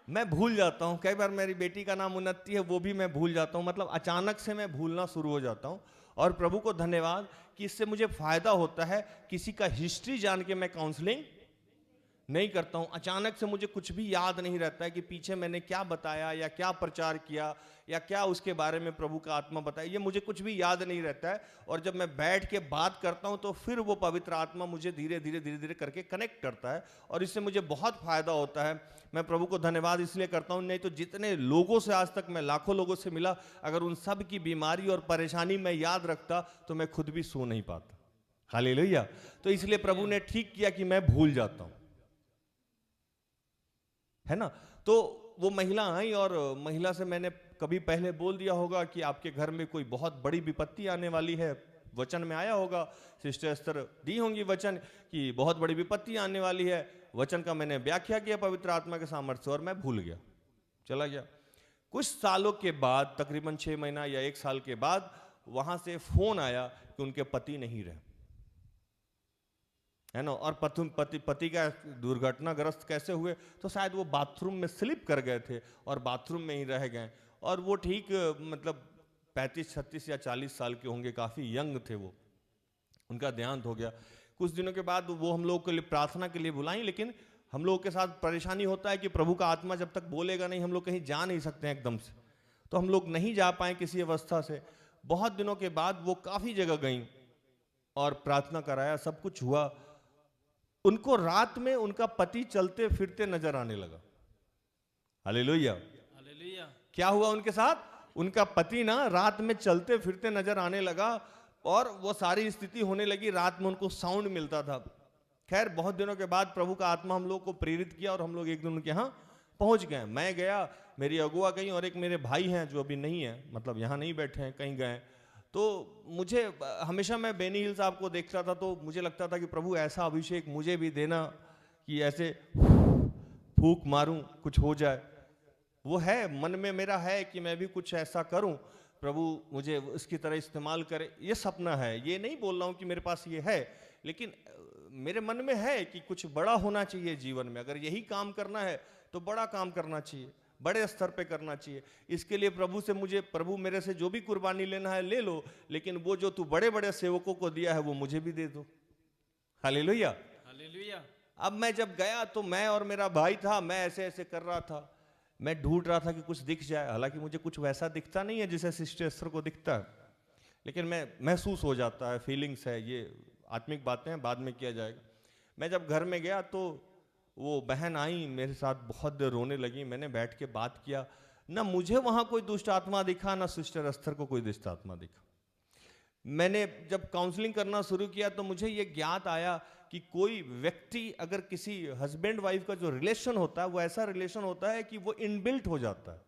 मैं भूल जाता हूँ। कई बार मेरी बेटी का नाम उन्नति है, वो भी मैं भूल जाता हूँ। मतलब अचानक से मैं भूलना शुरू हो जाता हूँ। और प्रभु को धन्यवाद कि इससे मुझे फायदा होता है। किसी का हिस्ट्री जान के मैं काउंसलिंग नहीं करता हूं। अचानक से मुझे कुछ भी याद नहीं रहता है कि पीछे मैंने क्या बताया या क्या प्रचार किया या क्या उसके बारे में प्रभु का आत्मा बताया, ये मुझे कुछ भी याद नहीं रहता है। और जब मैं बैठ के बात करता हूं तो फिर वो पवित्र आत्मा मुझे धीरे धीरे करके कनेक्ट करता है, और इससे मुझे बहुत फायदा होता है। मैं प्रभु को धन्यवाद इसलिए करता हूं, नहीं तो जितने लोगों से आज तक मैं लाखों लोगों से मिला, अगर उन सब की बीमारी और परेशानी मैं याद रखता तो मैं खुद भी सो नहीं पाता। हालेलुया। तो इसलिए प्रभु ने ठीक किया कि मैं भूल जाता हूं, है ना। तो वो महिला आई, और महिला से मैंने कभी पहले बोल दिया होगा कि आपके घर में कोई बहुत बड़ी विपत्ति आने वाली है। वचन में आया होगा, सिस्टर एस्तर दी होंगी वचन कि बहुत बड़ी विपत्ति आने वाली है। वचन का मैंने व्याख्या किया पवित्र आत्मा के सामर्थ्य से, और मैं भूल गया, चला गया। कुछ सालों के बाद, तकरीबन 6 महीना या 1 साल के बाद, वहां से फोन आया कि उनके पति नहीं रहे, है ना। और पति का दुर्घटनाग्रस्त कैसे हुए, तो शायद वो बाथरूम में स्लिप कर गए थे और बाथरूम में ही रह गए। और वो ठीक मतलब 35, 36 या 40 साल के होंगे, काफी यंग थे वो। उनका देहांत हो गया। कुछ दिनों के बाद वो हम लोग के लिए प्रार्थना के लिए बुलाई, लेकिन हम लोग के साथ परेशानी होता है कि प्रभु का आत्मा जब तक बोलेगा नहीं, हम लोग कहीं जा नहीं सकते हैं एकदम से। तो हम लोग नहीं जा पाए किसी अवस्था से। बहुत दिनों के बाद वो काफी जगह गई और प्रार्थना कराया, सब कुछ हुआ। उनको रात में उनका पति चलते फिरते नजर आने लगा। Hallelujah, hallelujah. क्या हुआ उनके साथ? उनका पति ना रात में चलते फिरते नजर आने लगा, और वो सारी स्थिति होने लगी। रात में उनको साउंड मिलता था। खैर, बहुत दिनों के बाद प्रभु का आत्मा हम लोग को प्रेरित किया, और हम लोग एक दिन उनके यहाँ पहुंच गए। मैं गया, मेरी अगुआ गई, और एक मेरे भाई हैं जो अभी नहीं है, मतलब यहाँ नहीं बैठे हैं, कहीं गए। तो मुझे हमेशा, मैं बेनी हिल साहब को देखता था, तो मुझे लगता था कि प्रभु ऐसा अभिषेक मुझे भी देना कि ऐसे फूंक मारूं, कुछ हो जाए। वो है, मन में मेरा है कि मैं भी कुछ ऐसा करूं, प्रभु मुझे इसकी तरह इस्तेमाल करे। ये सपना है, ये नहीं बोल रहा हूं कि मेरे पास ये है, लेकिन मेरे मन में है कि कुछ बड़ा होना चाहिए जीवन में। अगर यही काम करना है तो बड़ा काम करना चाहिए, बड़े स्तर पे करना चाहिए। इसके लिए प्रभु मेरे से जो भी कुर्बानी लेना है ले लो, लेकिन वो जो तू बड़े बड़े सेवकों को दिया है वो मुझे भी दे दो। Hallelujah, hallelujah. अब मैं जब गया तो मैं और मेरा भाई था, मैं ऐसे ऐसे कर रहा था, मैं ढूंढ रहा था कि कुछ दिख जाए। हालांकि मुझे कुछ वैसा दिखता नहीं है जैसे सिस्टर एस्तर को दिखता है, लेकिन मैं महसूस हो जाता है, फीलिंग्स है, ये आत्मिक बातें हैं, बाद में किया जाएगा। मैं जब घर में गया तो वो बहन आई मेरे साथ, बहुत देर रोने लगी। मैंने बैठ के बात किया, ना मुझे वहां कोई दुष्ट आत्मा दिखा, ना सिस्टर एस्तर को कोई दुष्ट आत्मा दिखा। मैंने जब काउंसलिंग करना शुरू किया तो मुझे ये ज्ञात आया कि कोई व्यक्ति अगर किसी हस्बैंड वाइफ का जो रिलेशन होता है वो ऐसा रिलेशन होता है कि वो इनबिल्ट हो जाता है,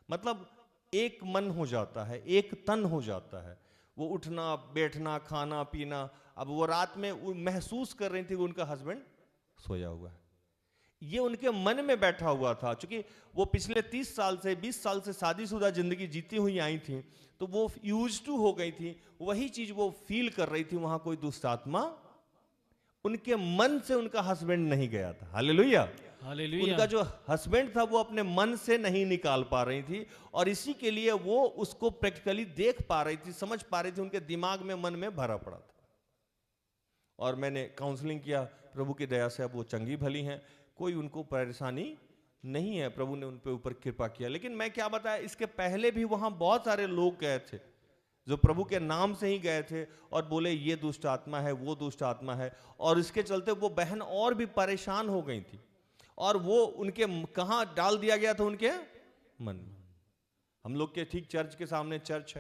मतलब एक मन हो जाता है, एक तन हो जाता है। वो उठना बैठना खाना पीना, अब वो रात में महसूस कर रही थी कि उनका हस्बैंड सोया हुआ है, ये उनके मन में बैठा हुआ था। क्योंकि वो पिछले 30 साल से 20 साल से शादीशुदा जिंदगी जीती हुई आई थी, तो वो यूज टू हो गई थी, वही चीज वो फील कर रही थी। वहां कोई दुष्ट आत्मा उनके मन से उनका हस्बैंड नहीं गया था। हालेलुया। हालेलुया। उनका जो हस्बैंड था वो अपने मन से नहीं निकाल पा रही थी, और इसी के लिए वो उसको प्रैक्टिकली देख पा रही थी, समझ पा रही थी, उनके दिमाग में मन में भरा पड़ा था। और मैंने काउंसलिंग किया, प्रभु की दया से अब वो चंगी भली हैं, कोई उनको परेशानी नहीं है, प्रभु ने उन पे ऊपर कृपा किया। लेकिन मैं क्या बताया, इसके पहले भी वहां बहुत सारे लोग गए थे जो प्रभु के नाम से ही गए थे और बोले ये दुष्ट आत्मा है, वो दुष्ट आत्मा है, और इसके चलते वो बहन और भी परेशान हो गई थी। और वो उनके कहां डाल दिया गया था, उनके मन में। हम लोग के ठीक चर्च के सामने चर्च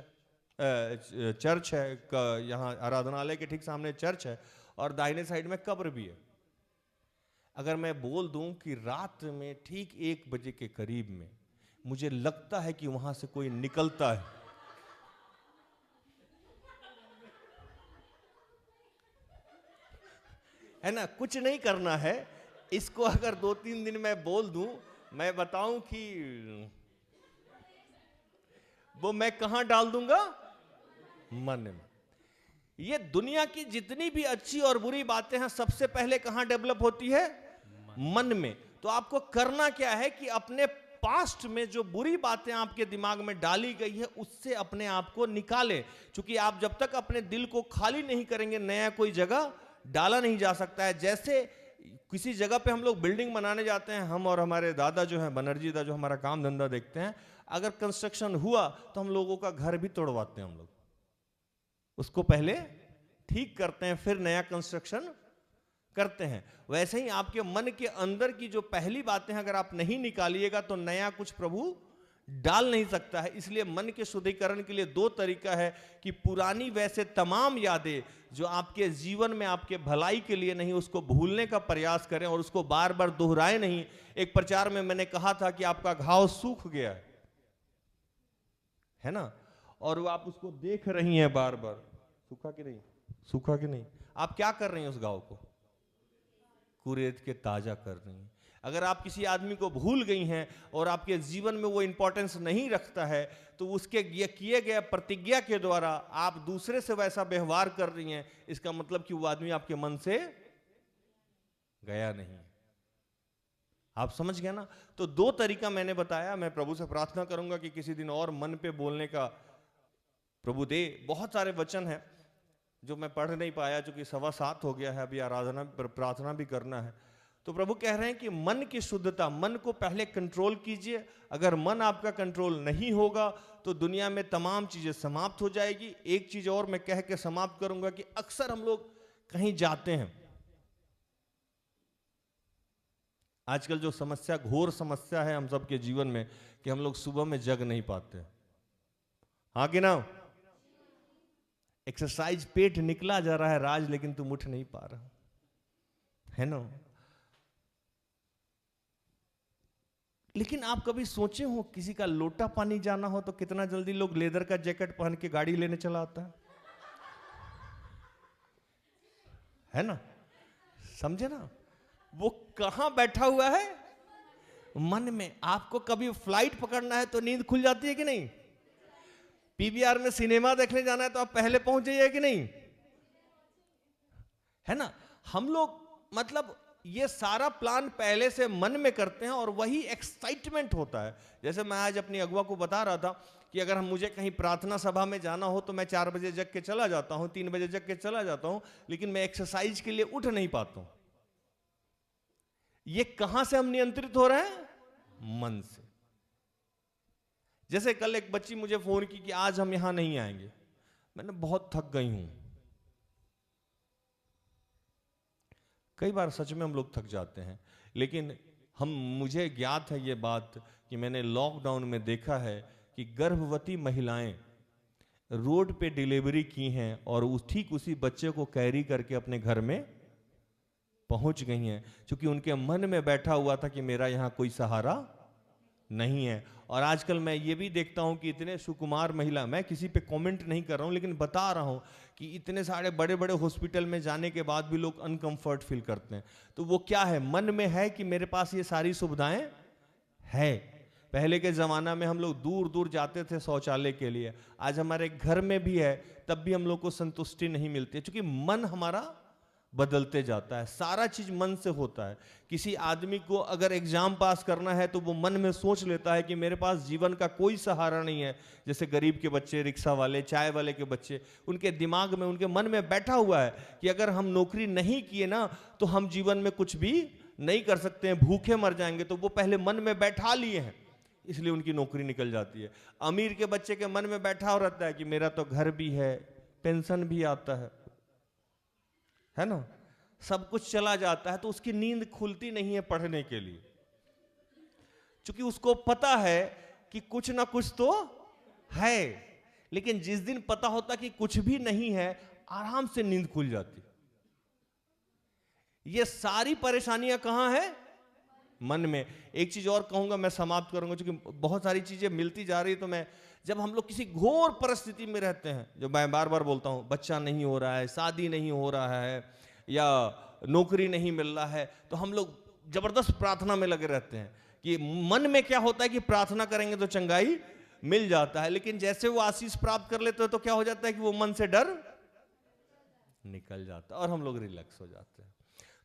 है, यहाँ आराधनालय के ठीक सामने चर्च है, और दाहिने साइड में कब्र भी है। अगर मैं बोल दूं कि रात में ठीक 1 बजे के करीब में मुझे लगता है कि वहां से कोई निकलता है ना, कुछ नहीं करना है इसको। अगर 2-3 दिन मैं बोल दूं, मैं बताऊं कि वो मैं कहां डाल दूंगा, मन में। ये दुनिया की जितनी भी अच्छी और बुरी बातें हैं, सबसे पहले कहां डेवलप होती है, मन में। तो आपको करना क्या है कि अपने पास्ट में जो बुरी बातें आपके दिमाग में डाली गई है उससे अपने आप को निकालें। क्योंकि आप जब तक अपने दिल को खाली नहीं करेंगे, नया कोई जगह डाला नहीं जा सकता है। जैसे किसी जगह पे हम लोग बिल्डिंग बनाने जाते हैं, हम और हमारे दादा जो हैं, बनर्जी दा, जो हमारा काम धंधा देखते हैं, अगर कंस्ट्रक्शन हुआ तो हम लोगों का घर भी तोड़वाते हैं। हम लोग उसको पहले ठीक करते हैं, फिर नया कंस्ट्रक्शन करते हैं। वैसे ही आपके मन के अंदर की जो पहली बातें हैं, अगर आप नहीं निकालिएगा तो नया कुछ प्रभु डाल नहीं सकता है। इसलिए मन के शुद्धिकरण के लिए 2 तरीका है कि पुरानी वैसे तमाम यादें जो आपके जीवन में आपके भलाई के लिए नहीं, उसको भूलने का प्रयास करें और उसको बार बार दोहराएं नहीं। एक प्रचार में मैंने कहा था कि आपका घाव सूख गया है ना, और वो आप उसको देख रही हैं बार बार, सूखा कि नहीं, सूखा कि नहीं। आप क्या कर रही हैं, उस घाव को कुरेद के ताजा कर रही हैं। अगर आप किसी आदमी को भूल गई हैं और आपके जीवन में वो इंपॉर्टेंस नहीं रखता है, तो उसके किए गए प्रतिज्ञा के द्वारा आप दूसरे से वैसा व्यवहार कर रही हैं, इसका मतलब कि वो आदमी आपके मन से गया नहीं। आप समझ गए ना। तो 2 तरीका मैंने बताया। मैं प्रभु से प्रार्थना करूंगा कि किसी दिन और मन पे बोलने का प्रभु दे। बहुत सारे वचन हैं जो मैं पढ़ नहीं पाया, जो कि 7:15 हो गया है, अभी आराधना प्रार्थना भी करना है। तो प्रभु कह रहे हैं कि मन की शुद्धता, मन को पहले कंट्रोल कीजिए। अगर मन आपका कंट्रोल नहीं होगा तो दुनिया में तमाम चीजें समाप्त हो जाएगी। एक चीज और मैं कह के समाप्त करूंगा कि अक्सर हम लोग कहीं जाते हैं, आजकल जो समस्या, घोर समस्या है हम सबके जीवन में, कि हम लोग सुबह में जग नहीं पाते। हाँ कि ना। एक्सरसाइज, पेट निकला जा रहा है राज, लेकिन तुम उठ नहीं पा रहा है ना। लेकिन आप कभी सोचे हो, किसी का लोटा पानी जाना हो तो कितना जल्दी लोग लेदर का जैकेट पहन के गाड़ी लेने चला आता है ना। समझे ना। वो कहां बैठा हुआ है, मन में। आपको कभी फ्लाइट पकड़ना है तो नींद खुल जाती है कि नहीं। पीवीआर में सिनेमा देखने जाना है तो आप पहले पहुंच जाइए कि नहीं, है ना। हम लोग मतलब ये सारा प्लान पहले से मन में करते हैं और वही एक्साइटमेंट होता है। जैसे मैं आज अपनी अगुआ को बता रहा था कि अगर मुझे कहीं प्रार्थना सभा में जाना हो तो मैं 4 बजे जग के चला जाता हूं, 3 बजे जग के चला जाता हूं, लेकिन मैं एक्सरसाइज के लिए उठ नहीं पाता हूं। ये कहां से हम नियंत्रित हो रहे हैं, मन से। जैसे कल एक बच्ची मुझे फोन की कि आज हम यहां नहीं आएंगे। मैंने बहुत थक गई हूं। कई बार सच में हम लोग थक जाते हैं, लेकिन मुझे ज्ञात है ये बात कि मैंने लॉकडाउन में देखा है कि गर्भवती महिलाएं रोड पे डिलीवरी की हैं और ठीक उसी बच्चे को कैरी करके अपने घर में पहुंच गई हैं, क्योंकि उनके मन में बैठा हुआ था कि मेरा यहाँ कोई सहारा नहीं है। और आजकल मैं ये भी देखता हूं कि इतने सुकुमार महिला, मैं किसी पे कमेंट नहीं कर रहा हूं लेकिन बता रहा हूं कि इतने सारे बड़े बड़े हॉस्पिटल में जाने के बाद भी लोग अनकंफर्ट फील करते हैं। तो वो क्या है, मन में है कि मेरे पास ये सारी सुविधाएं है। पहले के ज़माना में हम लोग दूर दूर जाते थे शौचालय के लिए, आज हमारे घर में भी है, तब भी हम लोग को संतुष्टि नहीं मिलती है, क्योंकि मन हमारा बदलते जाता है। सारा चीज मन से होता है। किसी आदमी को अगर एग्जाम पास करना है तो वो मन में सोच लेता है कि मेरे पास जीवन का कोई सहारा नहीं है। जैसे गरीब के बच्चे, रिक्शा वाले, चाय वाले के बच्चे, उनके दिमाग में, उनके मन में बैठा हुआ है कि अगर हम नौकरी नहीं किए ना तो हम जीवन में कुछ भी नहीं कर सकते हैं, भूखे मर जाएंगे। तो वो पहले मन में बैठा लिए हैं, इसलिए उनकी नौकरी निकल जाती है। अमीर के बच्चे के मन में बैठा हो रहता है कि मेरा तो घर भी है, पेंशन भी आता है ना, सब कुछ चला जाता है, तो उसकी नींद खुलती नहीं है पढ़ने के लिए, क्योंकि उसको पता है कि कुछ ना कुछ तो है। लेकिन जिस दिन पता होता कि कुछ भी नहीं है, आराम से नींद खुल जाती। ये सारी परेशानियां कहां है? मन में। एक चीज और कहूंगा, मैं समाप्त करूंगा, क्योंकि बहुत सारी चीजें मिलती जा रही है। तो मैं, जब हम लोग किसी घोर परिस्थिति में रहते हैं, जो मैं बार बार बोलता हूं, बच्चा नहीं हो रहा है, शादी नहीं हो रहा है, या नौकरी नहीं मिल रहा है, तो हम लोग जबरदस्त प्रार्थना में लगे रहते हैं कि मन में क्या होता है कि प्रार्थना करेंगे तो चंगाई मिल जाता है। लेकिन जैसे वो आशीष प्राप्त कर लेते हैं तो क्या हो जाता है कि वो मन से डर निकल जाता है और हम लोग रिलैक्स हो जाते हैं।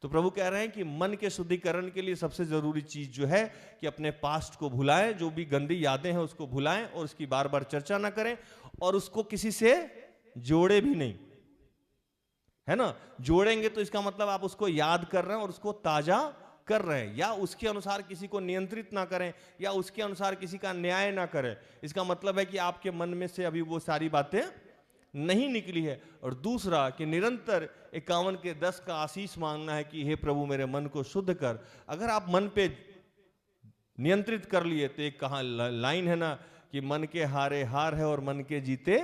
तो प्रभु कह रहे हैं कि मन के शुद्धिकरण के लिए सबसे जरूरी चीज जो है कि अपने पास्ट को भुलाएं, जो भी गंदी यादें हैं उसको भुलाएं और उसकी बार बार चर्चा ना करें और उसको किसी से जोड़े भी नहीं, है ना। जोड़ेंगे तो इसका मतलब आप उसको याद कर रहे हैं और उसको ताजा कर रहे हैं, या उसके अनुसार किसी को नियंत्रित ना करें, या उसके अनुसार किसी का न्याय ना करें। इसका मतलब है कि आपके मन में से अभी वो सारी बातें नहीं निकली है। और दूसरा कि निरंतर 51 के 10 का आशीष मांगना है कि हे प्रभु मेरे मन को शुद्ध कर। अगर आप मन पे नियंत्रित कर लिए तो एक कहा लाइन है ना कि मन के हारे हार है और मन के जीते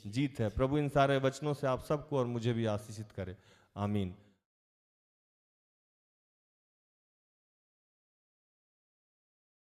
जीत है। प्रभु इन सारे वचनों से आप सबको और मुझे भी आशीषित करे। आमीन।